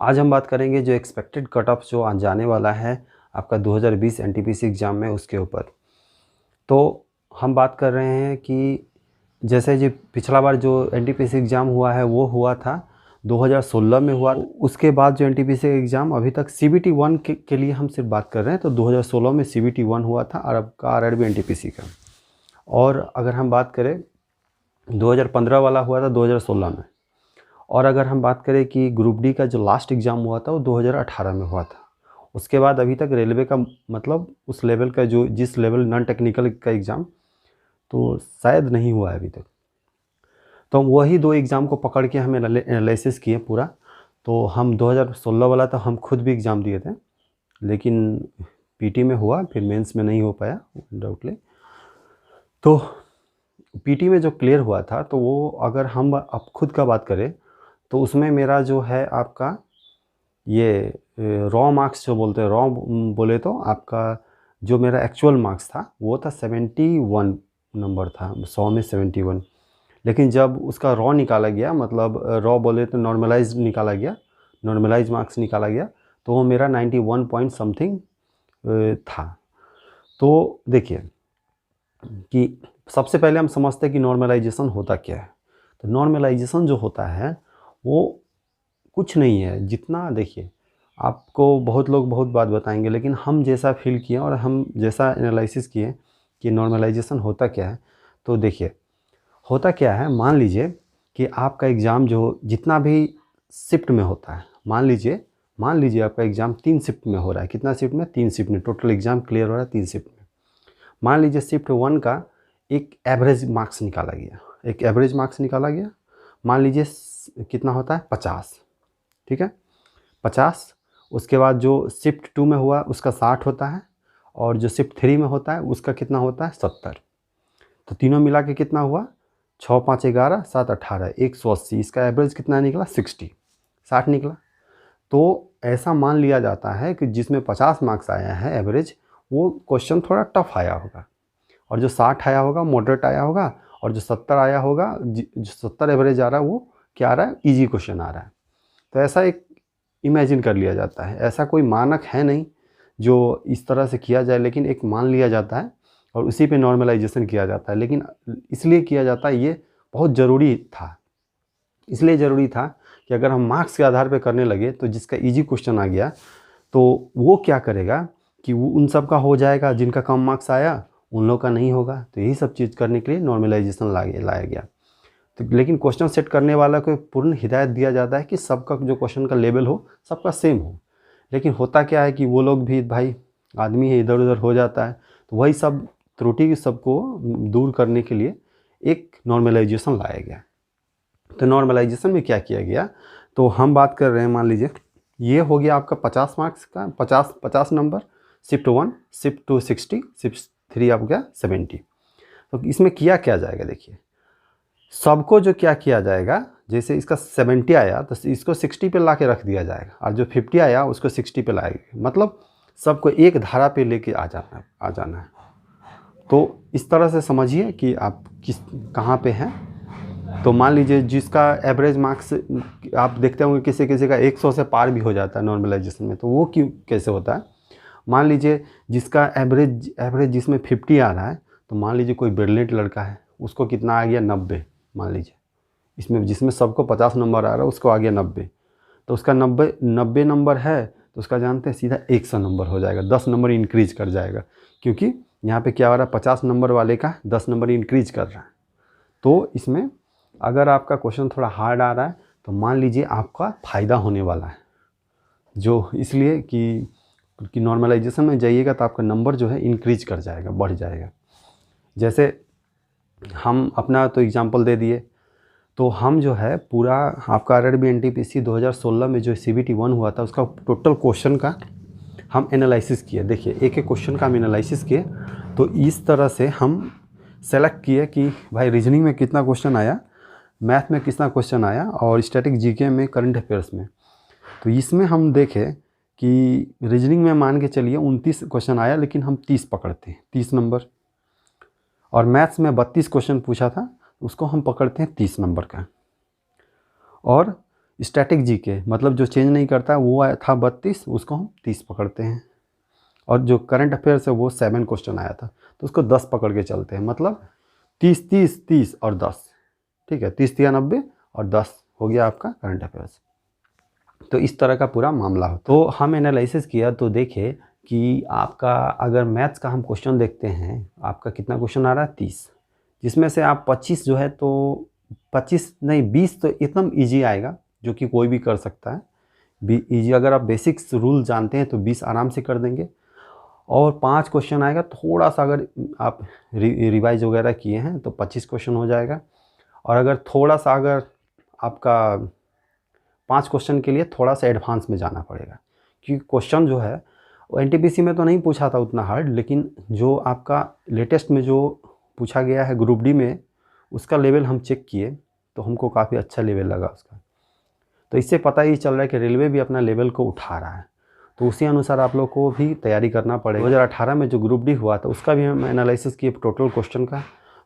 आज हम बात करेंगे जो एक्सपेक्टेड कट ऑफ जो आज जाने वाला है आपका 2020 एनटीपीसी एग्ज़ाम में उसके ऊपर। तो हम बात कर रहे हैं कि जैसे जी पिछला बार जो एनटीपीसी एग्ज़ाम हुआ है वो हुआ था 2016 में हुआ। उसके बाद जो एनटीपीसी एग्ज़ाम अभी तक सीबीटी 1 के लिए हम सिर्फ बात कर रहे हैं, तो 2016 में सीबीटी 1 हुआ था और अब का आरआरबी एनटीपीसी का। और अगर हम बात करें 2015 वाला हुआ था 2016 में। और अगर हम बात करें कि ग्रुप डी का जो लास्ट एग्ज़ाम हुआ था वो 2018 में हुआ था। उसके बाद अभी तक रेलवे का मतलब उस लेवल का जो जिस लेवल नॉन टेक्निकल का एग्ज़ाम तो शायद नहीं हुआ है अभी तक। तो हम वही दो एग्ज़ाम को पकड़ के हम एनालिसिस किए पूरा। तो हम 2016 वाला तो हम खुद भी एग्ज़ाम दिए थे, लेकिन पीटी में हुआ, फिर मेंस में नहीं हो पाया डाउटली। तो पीटी में जो क्लियर हुआ था तो वो अगर हम अब खुद का बात करें तो उसमें मेरा जो है आपका ये रॉ मार्क्स जो बोलते हैं, रॉ बोले तो आपका जो मेरा एक्चुअल मार्क्स था वो था 71 नंबर था, 100 में 71। लेकिन जब उसका रॉ निकाला गया, मतलब रॉ बोले तो नॉर्मलाइज निकाला गया, नॉर्मलाइज मार्क्स निकाला गया, तो वो मेरा 91 पॉइंट समथिंग था। तो देखिए कि सबसे पहले हम समझते हैं कि नॉर्मलाइजेशन होता क्या है। तो नॉर्मलाइजेशन जो होता है वो कुछ नहीं है, जितना देखिए आपको बहुत लोग बहुत बात बताएंगे, लेकिन हम जैसा फील किए और हम जैसा एनालिसिस किए कि नॉर्मलाइजेशन होता क्या है। तो देखिए होता क्या है, मान लीजिए कि आपका एग्ज़ाम जो जितना भी शिफ्ट में होता है, मान लीजिए आपका एग्ज़ाम 3 शिफ्ट में हो रहा है। कितना शिफ्ट में? 3 शिफ्ट में टोटल एग्ज़ाम क्लियर हो रहा है 3 शिफ्ट में। मान लीजिए शिफ्ट 1 का एक एवरेज मार्क्स निकाला गया, मान लीजिए कितना होता है 50, ठीक है 50। उसके बाद जो शिफ्ट 2 में हुआ उसका 60 होता है, और जो शिफ्ट 3 में होता है उसका कितना होता है 70। तो तीनों मिला के कितना हुआ 6 5 11 7 18 180। इसका एवरेज कितना निकला 60 निकला। तो ऐसा मान लिया जाता है कि जिसमें 50 मार्क्स आया है एवरेज, वो क्वेश्चन थोड़ा टफ आया होगा, और जो 60 आया होगा मॉडरेट आया होगा, और जो 70 आया होगा, जो 70 एवरेज आ रहा है वो क्या आ रहा है, ईजी क्वेश्चन आ रहा है। तो ऐसा एक इमेजिन कर लिया जाता है। ऐसा कोई मानक है नहीं जो इस तरह से किया जाए, लेकिन एक मान लिया जाता है और उसी पे नॉर्मलाइजेशन किया जाता है। लेकिन इसलिए किया जाता है, ये बहुत ज़रूरी था। इसलिए ज़रूरी था कि अगर हम मार्क्स के आधार पे करने लगे तो जिसका इजी क्वेश्चन आ गया तो वो क्या करेगा कि वो उन सब का हो जाएगा, जिनका कम मार्क्स आया उन लोग का नहीं होगा। तो यही सब चीज़ करने के लिए नॉर्मलाइजेशन लाया गया। तो लेकिन क्वेश्चन सेट करने वाला को पूर्ण हिदायत दिया जाता है कि सबका जो क्वेश्चन का लेवल हो सबका सेम हो। लेकिन होता क्या है कि वो लोग भी भाई आदमी है, इधर उधर हो जाता है। तो वही सब त्रुटि सबको दूर करने के लिए एक नॉर्मलाइजेशन लाया गया। तो नॉर्मलाइजेशन में क्या किया गया, तो हम बात कर रहे हैं, मान लीजिए ये हो गया आपका 50 मार्क्स का 50 नंबर, शिफ्ट 1, शिफ्ट 2 60, शिफ्ट 3 आप गया 70। तो इसमें किया क्या जाएगा, देखिए सबको जो क्या किया जाएगा, जैसे इसका 70 आया तो इसको 60 पे ला के रख दिया जाएगा, और जो 50 आया उसको 60 पे लाएगा। मतलब सबको एक धारा पे लेके आ जाना है। तो इस तरह से समझिए कि आप कहाँ पे हैं। तो मान लीजिए जिसका एवरेज मार्क्स आप देखते होंगे किसी किसी का 100 से पार भी हो जाता है नॉर्मलाइजेशन में, तो वो क्यों कैसे होता है। मान लीजिए जिसका एवरेज जिसमें 50 आ रहा है, तो मान लीजिए कोई ब्रिलियंट लड़का है, उसको कितना आ गया 90। मान लीजिए इसमें जिसमें सबको 50 नंबर आ रहा है उसको आ गया 90। तो उसका 90 नंबर है तो उसका जानते हैं सीधा 100 नंबर हो जाएगा, 10 नंबर इंक्रीज कर जाएगा। क्योंकि यहाँ पे क्या हो रहा है, 50 नंबर वाले का 10 नंबर इंक्रीज कर रहा है। तो इसमें अगर आपका क्वेश्चन थोड़ा हार्ड आ रहा है तो मान लीजिए आपका फ़ायदा होने वाला है, जो इसलिए कि नॉर्मलाइजेशन में जाइएगा तो आपका नंबर जो है इंक्रीज कर जाएगा, बढ़ जाएगा। जैसे हम अपना तो एग्जांपल दे दिए, तो हम जो है पूरा आपका आरआरबी एनटीपीसी 2016 में जो सीबीटी 1 हुआ था उसका टोटल क्वेश्चन का हम एनालिसिस किए। देखिए एक एक क्वेश्चन का हम एनालिसिस किए, तो इस तरह से हम सेलेक्ट किए कि भाई रीजनिंग में कितना क्वेश्चन आया, मैथ में कितना क्वेश्चन आया, और स्टैटिक जीके में, करंट अफेयर्स में। तो इसमें हम देखें कि रीजनिंग में मान के चलिए 29 क्वेश्चन आया, लेकिन हम 30 पकड़ते हैं, 30 नंबर। और मैथ्स में 32 क्वेश्चन पूछा था, उसको हम पकड़ते हैं 30 नंबर का। और स्टैटिक जीके मतलब जो चेंज नहीं करता वो था 32, उसको हम 30 पकड़ते हैं। और जो करंट अफेयर्स है वो 7 क्वेश्चन आया था, तो उसको 10 पकड़ के चलते हैं। मतलब 30 30 30 और 10, ठीक है, 30 या 90 और 10 हो गया आपका करंट अफेयर्स। तो इस तरह का पूरा मामला होता है। तो हम एनालिसिस किया तो देखे कि आपका अगर मैथ्स का हम क्वेश्चन देखते हैं, आपका कितना क्वेश्चन आ रहा है 30, जिसमें से आप 25 जो है तो 25 नहीं 20 तो एकदम ईजी आएगा, जो कि कोई भी कर सकता है। ईजी अगर आप बेसिक्स रूल जानते हैं तो 20 आराम से कर देंगे। और 5 क्वेश्चन आएगा, थोड़ा सा अगर आप रिवाइज वगैरह किए हैं तो 25 क्वेश्चन हो जाएगा। और अगर थोड़ा सा अगर आपका 5 क्वेश्चन के लिए थोड़ा सा एडवांस में जाना पड़ेगा, क्योंकि क्वेश्चन जो है वो एनटीपीसी में तो नहीं पूछा था उतना हार्ड, लेकिन जो आपका लेटेस्ट में जो पूछा गया है ग्रुप डी में, उसका लेवल हम चेक किए तो हमको काफ़ी अच्छा लेवल लगा उसका। तो इससे पता ही चल रहा है कि रेलवे भी अपना लेवल को उठा रहा है, तो उसी अनुसार आप लोग को भी तैयारी करना पड़ेगा। 2018 में जो ग्रुप डी हुआ था उसका भी हम एनालिसिस किए टोटल क्वेश्चन का,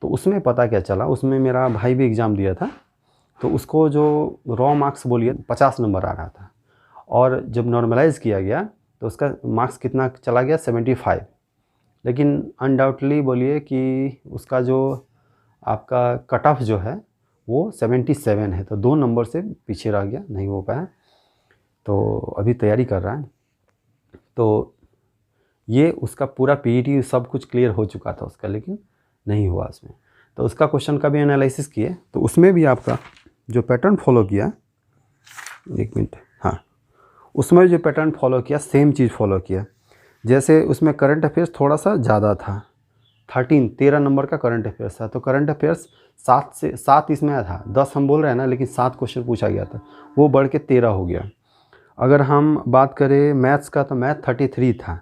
तो उसमें पता क्या चला, उसमें मेरा भाई भी एग्ज़ाम दिया था, तो उसको जो रॉ मार्क्स बोलिए 50 नंबर आ रहा था, और जब नॉर्मलाइज़ किया गया तो उसका मार्क्स कितना चला गया 75। लेकिन अनडाउटली बोलिए कि उसका जो आपका कट ऑफ जो है वो 77 है, तो 2 नंबर से पीछे रह गया, नहीं हो पाया। तो अभी तैयारी कर रहा है। तो ये उसका पूरा पीईटी सब कुछ क्लियर हो चुका था उसका, लेकिन नहीं हुआ उसमें। तो उसका क्वेश्चन का भी एनालिसिस किए, तो उसमें भी आपका जो पैटर्न फॉलो किया, 1 मिनट, हाँ, उसमें जो पैटर्न फॉलो किया सेम चीज़ फॉलो किया। जैसे उसमें करंट अफेयर्स थोड़ा सा ज़्यादा था, 13 नंबर का करंट अफेयर्स था, तो करंट अफेयर्स 7 इसमें था, 10 हम बोल रहे हैं ना, लेकिन 7 क्वेश्चन पूछा गया था, वो बढ़ के 13 हो गया। अगर हम बात करें मैथ्स का तो मैथ 33 था,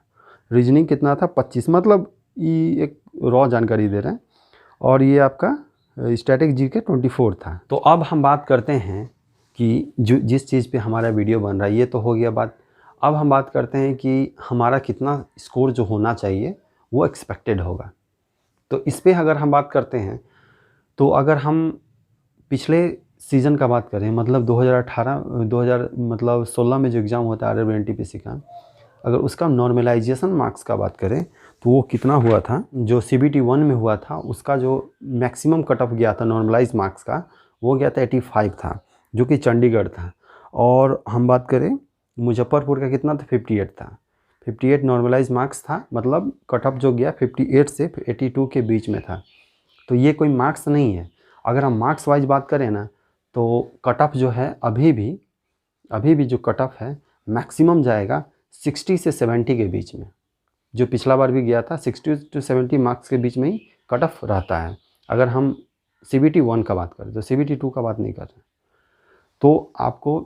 रीजनिंग कितना था 25, मतलब ये एक रॉ जानकारी दे रहे हैं। और ये आपका स्टैटिक जी के 24 था। तो अब हम बात करते हैं कि जो जिस चीज़ पे हमारा वीडियो बन रहा है, ये तो हो गया बात। अब हम बात करते हैं कि हमारा कितना स्कोर जो होना चाहिए वो एक्सपेक्टेड होगा। तो इस पे अगर हम बात करते हैं, तो अगर हम पिछले सीज़न का बात करें, मतलब 2016 में जो एग्ज़ाम होता है आरआरबी एनटीपीसी का, अगर उसका नॉर्मलाइजेशन मार्क्स का बात करें तो वो कितना हुआ था, जो CBT 1 में हुआ था उसका जो मैक्सिमम कट ऑफ गया था नॉर्मलाइज मार्क्स का, वो गया था 85 था, जो कि चंडीगढ़ था। और हम बात करें मुजफ्फरपुर का कितना था, 58 था, 58 नॉर्मलाइज मार्क्स था, मतलब कट ऑफ जो गया 58 से 82 के बीच में था। तो ये कोई मार्क्स नहीं है। अगर हम मार्क्स वाइज बात करें ना, तो कट ऑफ जो है अभी भी जो कट ऑफ है मैक्सिमम जाएगा 60 से 70 के बीच में। जो पिछला बार भी गया था 60 to 70 मार्क्स के बीच में ही कट ऑफ रहता है, अगर हम CBT 1 का बात करें। तो CBT 2 का बात नहीं कर रहे। तो आपको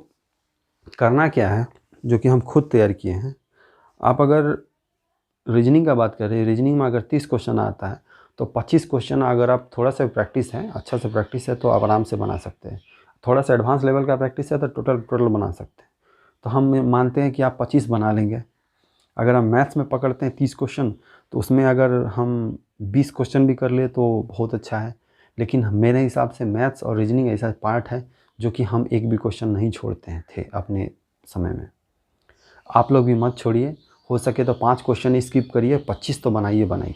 करना क्या है, जो कि हम खुद तैयार किए हैं। आप अगर रीजनिंग का बात करें, रीजनिंग में अगर 30 क्वेश्चन आता है तो 25 क्वेश्चन अगर आप थोड़ा सा प्रैक्टिस है, अच्छा से प्रैक्टिस है, तो आप आराम से बना सकते हैं। थोड़ा सा एडवांस लेवल का प्रैक्टिस है तो टोटल बना सकते हैं। तो हम मानते हैं कि आप 25 बना लेंगे। अगर हम मैथ्स में पकड़ते हैं 30 क्वेश्चन, तो उसमें अगर हम 20 क्वेश्चन भी कर ले तो बहुत अच्छा है। लेकिन मेरे हिसाब से मैथ्स और रीजनिंग ऐसा पार्ट है जो कि हम एक भी क्वेश्चन नहीं छोड़ते हैं थे अपने समय में। आप लोग भी मत छोड़िए, हो सके तो 5 क्वेश्चन स्किप करिए, 25 तो बनाइए,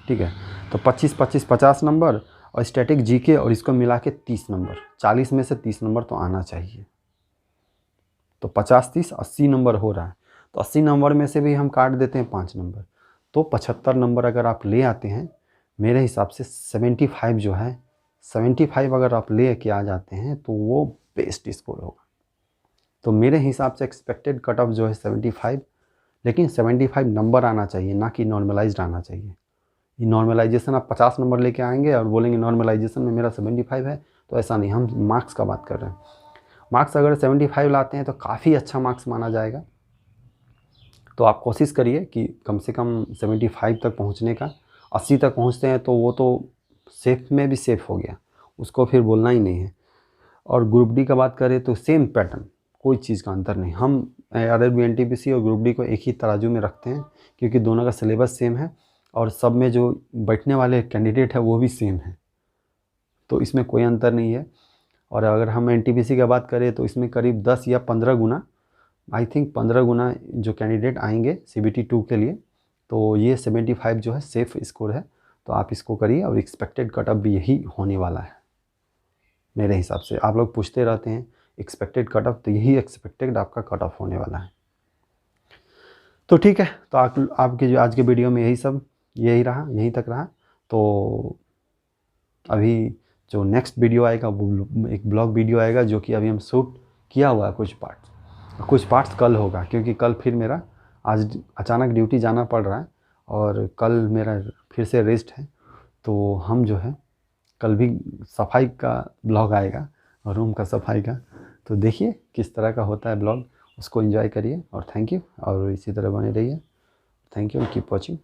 ठीक है। तो 25 25 50 नंबर और स्टैटिक जीके और इसको मिला के 30 नंबर, 40 में से 30 नंबर तो आना चाहिए। तो 50 30 80 नंबर हो रहा है, तो 80 नंबर में से भी हम काट देते हैं 5 नंबर, तो 75 नंबर अगर आप ले आते हैं, मेरे हिसाब से 75 जो है, 75 अगर आप ले के आ जाते हैं तो वो बेस्ट स्कोर होगा। तो मेरे हिसाब से एक्सपेक्टेड कट ऑफ जो है 75, लेकिन 75 नंबर आना चाहिए, ना कि नॉर्मलाइज्ड आना चाहिए। ये नॉर्मलाइजेशन आप 50 नंबर लेके आएंगे और बोलेंगे नॉर्मलाइजेशन में मेरा 75 है, तो ऐसा नहीं, हम मार्क्स का बात कर रहे हैं। मार्क्स अगर 75 लाते हैं तो काफ़ी अच्छा मार्क्स माना जाएगा। तो आप कोशिश करिए कि कम से कम 75 तक पहुंचने का। 80 तक पहुंचते हैं तो वो तो सेफ में भी सेफ हो गया, उसको फिर बोलना ही नहीं है। और ग्रुप डी का बात करें तो सेम पैटर्न, कोई चीज़ का अंतर नहीं। हम आरआरबी एनटीपीसी और ग्रुप डी को एक ही तराजू में रखते हैं, क्योंकि दोनों का सिलेबस सेम है और सब में जो बैठने वाले कैंडिडेट है वो भी सेम है, तो इसमें कोई अंतर नहीं है। और अगर हम एनटीपीसी की बात करें तो इसमें करीब 10 या 15 गुना, आई थिंक 15 गुना जो कैंडिडेट आएंगे CBT 2 के लिए। तो ये 75 जो है सेफ़ स्कोर है, तो आप इसको करिए और एक्सपेक्टेड कट ऑफ भी यही होने वाला है मेरे हिसाब से। आप लोग पूछते रहते हैं एक्सपेक्टेड कट ऑफ, तो यही एक्सपेक्टेड आपका कट ऑफ होने वाला है। तो ठीक है, तो आपके जो आज के वीडियो में यही रहा, यहीं तक रहा। तो अभी जो नेक्स्ट वीडियो आएगा वो एक ब्लॉग वीडियो आएगा, जो कि अभी हम शूट किया हुआ है कुछ पार्ट्स कल होगा, क्योंकि कल फिर मेरा आज अचानक ड्यूटी जाना पड़ रहा है और कल मेरा फिर से रेस्ट है। तो हम जो है कल भी सफाई का ब्लॉग आएगा, रूम का सफाई का। तो देखिए किस तरह का होता है ब्लॉग, उसको एंजॉय करिए और थैंक यू, और इसी तरह बने रहिए। Thank you, keep watching.